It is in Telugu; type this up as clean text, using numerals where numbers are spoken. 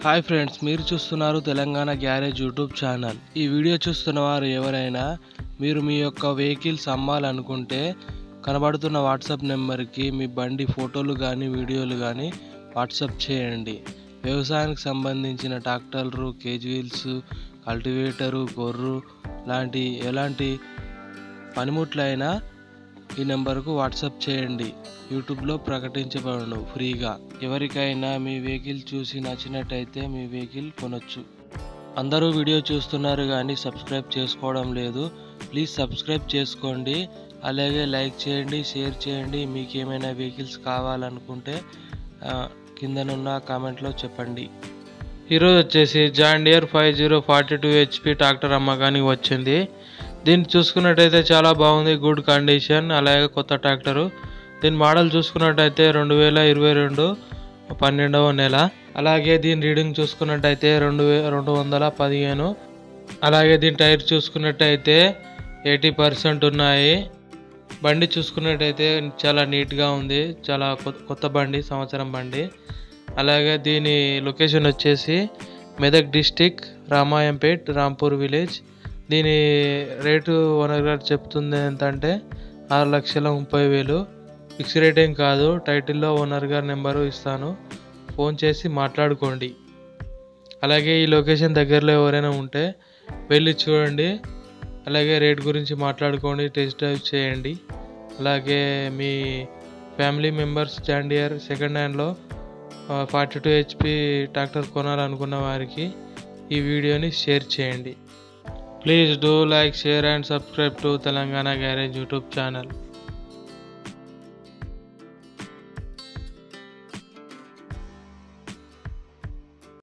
హాయ్ ఫ్రెండ్స్, మీరు చూస్తున్నారు తెలంగాణ గ్యారేజ్ యూట్యూబ్ ఛానల్. ఈ వీడియో చూస్తున్న వారు ఎవరైనా మీరు మీ యొక్క వెహికల్స్ అమ్మాలనుకుంటే కనబడుతున్న వాట్సాప్ నెంబర్కి మీ బండి ఫోటోలు కానీ వీడియోలు కానీ వాట్సాప్ చేయండి. వ్యవసాయానికి సంబంధించిన ట్రాక్టర్లు, కేజ్ వీల్స్, కల్టివేటరు, గొర్రు లాంటి ఎలాంటి పనిముట్లైనా ఈ నెంబర్కు వాట్సాప్ చేయండి. యూట్యూబ్లో ప్రకటించబడను ఫ్రీగా. ఎవరికైనా మీ వెహికల్ చూసి నచ్చినట్టయితే మీ వెహికల్ కొనొచ్చు. అందరూ వీడియో చూస్తున్నారు కానీ సబ్స్క్రైబ్ చేసుకోవడం లేదు. ప్లీజ్ సబ్స్క్రైబ్ చేసుకోండి. అలాగే లైక్ చేయండి, షేర్ చేయండి. మీకు ఏమైనా వెహికల్స్ కావాలనుకుంటే కిందనున్న కామెంట్లో చెప్పండి. ఈరోజు వచ్చేసి జాన్ డియర్ 5042 HP ట్రాక్టర్ అమ్మకానికి వచ్చింది. దీన్ని చూసుకున్నట్టయితే చాలా బాగుంది, గుడ్ కండిషన్. అలాగే కొత్త ట్రాక్టరు. దీని మోడల్ చూసుకున్నట్టయితే 2022 12వ నెల. అలాగే దీని రీడింగ్ చూసుకున్నట్టయితే 2215. అలాగే దీని టైర్ చూసుకున్నట్టయితే 80% ఉన్నాయి. బండి చూసుకున్నట్టయితే చాలా నీట్గా ఉంది, చాలా కొత్త బండి, సంవత్సరం బండి. అలాగే దీని లొకేషన్ వచ్చేసి మెదక్ డిస్టిక్, రామాయంపేట్, రాంపూర్ విలేజ్. దీని రేటు ఓనర్ గారు చెప్తుంది ఎంతంటే 6,30,000. ఫిక్స్ రేట్ ఏం కాదు. టైటిల్లో ఓనర్ గారి నెంబరు ఇస్తాను, ఫోన్ చేసి మాట్లాడుకోండి. అలాగే ఈ లొకేషన్ దగ్గరలో ఎవరైనా ఉంటే వెళ్ళి చూడండి. అలాగే రేట్ గురించి మాట్లాడుకోండి, టెస్ట్ డ్రైవ్ చేయండి. అలాగే మీ family members John Deere second హ్యాండ్లో 42 HP ట్రాక్టర్ కొనాలనుకున్న వారికి ఈ వీడియోని షేర్ చేయండి. Please do like, share and subscribe to Telangana Garage YouTube channel.